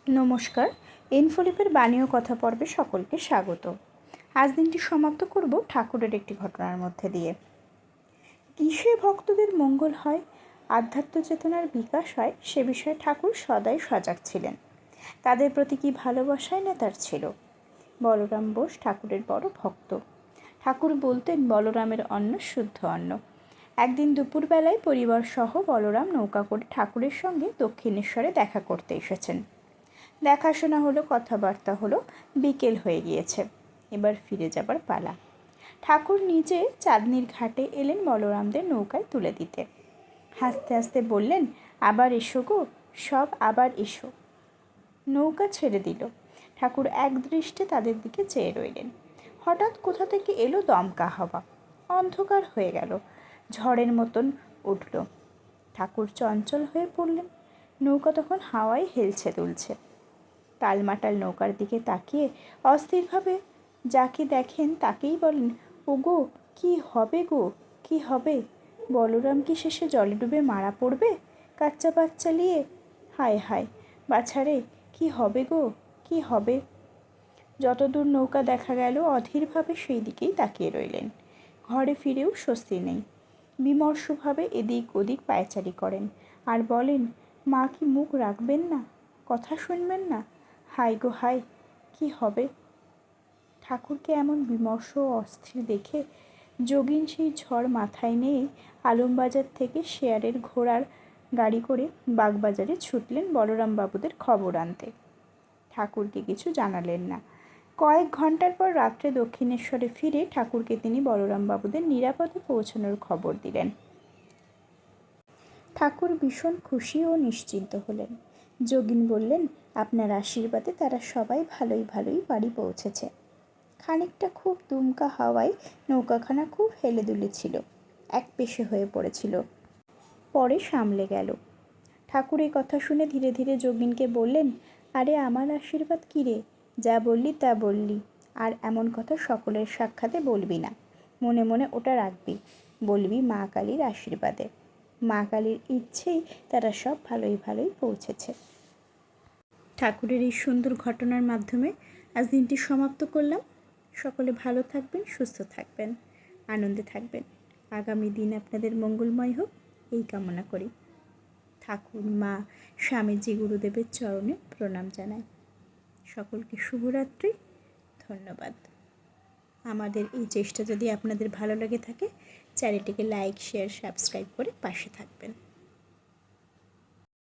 নমস্কার। ইনফোলিপের বাণী ও কথা পর্বে সকলকে স্বাগত। আজ দিনটি সমাপ্ত করব ঠাকুরের একটি ঘটনার মধ্যে দিয়ে। কিসে ভক্তদের মঙ্গল হয়, আধ্যাত্ম চেতনার বিকাশ হয়, সে বিষয়ে ঠাকুর সদাই সজাগ ছিলেন। তাদের প্রতি কী ভালোবাসাই না তার ছিল। বলরাম বোস ঠাকুরের বড় ভক্ত। ঠাকুর বলতেন বলরামের অন্ন শুদ্ধ অন্ন। একদিন দুপুরবেলায় পরিবার সহ বলরাম নৌকা করে ঠাকুরের সঙ্গে দক্ষিণেশ্বরে দেখা করতে এসেছেন। দেখাশোনা হলো, কথাবার্তা হলো, বিকেল হয়ে গিয়েছে। এবার ফিরে যাবার পালা। ঠাকুর নিজে চাঁদনির ঘাটে এলেন বলরামদের নৌকায় তুলে দিতে। হাসতে হাসতে বললেন, আবার এসো গো, সব আবার এসো। নৌকা ছেড়ে দিল। ঠাকুর একদৃষ্টে তাদের দিকে চেয়ে রইলেন। হঠাৎ কোথা থেকে এলো দমকা হাওয়া। অন্ধকার হয়ে গেল, ঝড়ের মতন উঠল। ঠাকুর চঞ্চল হয়ে পড়লেন। নৌকা তখন হাওয়ায় হেলছে দুলছে। টালমাটাল নৌকার দিকে তাকিয়ে অস্থিরভাবে যাকে দেখেন তাকেই বলেন, ওগো কি হবে গো, কি হবে? বলরাম কি শেষে জলে ডুবে মারা পড়বে কাচ্চা বাচ্চা নিয়ে? হায় হায় বাছারে, কি হবে গো, কি হবে? যতদূর নৌকা দেখা গেল অধীরভাবে সেই দিকেই তাকিয়ে রইলেন। ঘরে ফিরেও স্বস্তি নেই। বিমর্ষভাবে এদিক ওদিক পায়চারি করেন আর বলেন, মা কি মুখ রাখবেন না, কথা শুনবেন না? হায় গো হায়, কি হবে? ঠাকুরকে এমন বিমর্ষ ও অস্থির দেখে যোগিন সেই ঝড় মাথায় নিয়েই আলমবাজার থেকে শেয়ারের ঘোড়ার গাড়ি করে বাগবাজারে ছুটলেন বলরাম বাবুদের খবর আনতে। ঠাকুরকে কিছু জানালেন না। কয়েক ঘন্টার পর রাত্রে দক্ষিণেশ্বরে ফিরে ঠাকুরকে তিনি বলরাম বাবুদের নিরাপদে পৌঁছানোর খবর দিলেন। ঠাকুর ভীষণ খুশি ও নিশ্চিন্ত হলেন। যোগিন বললেন, আপনার আশীর্বাদে তারা সবাই ভালোই ভালোই বাড়ি পৌঁছেছে। খানিকটা খুব দুমকা হাওয়ায় নৌকাখানা খুব হেলে দুলেছিল, এক পেশে হয়ে পড়েছিল, পরে সামলে গেল। ঠাকুর এই কথা শুনে ধীরে ধীরে যোগিনকে বললেন, আরে আমার আশীর্বাদ কী রে, যা বললি তা বললি, আর এমন কথা সকলের সাক্ষাতে বলবি না, মনে মনে ওটা রাখবি, বলবি মা কালীর আশীর্বাদে, মা কালীর ইচ্ছেই তারা সব ভালোই ভালোই পৌঁছেছে। ঠাকুরের এই সুন্দর ঘটনার মাধ্যমে আজ দিনটি সমাপ্ত করলাম। সকলে ভালো থাকবেন, সুস্থ থাকবেন, আনন্দে থাকবেন। আগামী দিন আপনাদের মঙ্গলময় হোক এই কামনা করি। ঠাকুর, মা, স্বামীজি, গুরুদেবের চরণে প্রণাম জানাই। সকলকে শুভরাত্রি, ধন্যবাদ। আমাদের এই চেষ্টা যদি আপনাদের ভালো লেগে থাকে, চ্যানেলটিকে লাইক, শেয়ার, সাবস্ক্রাইব করে পাশে থাকবেন।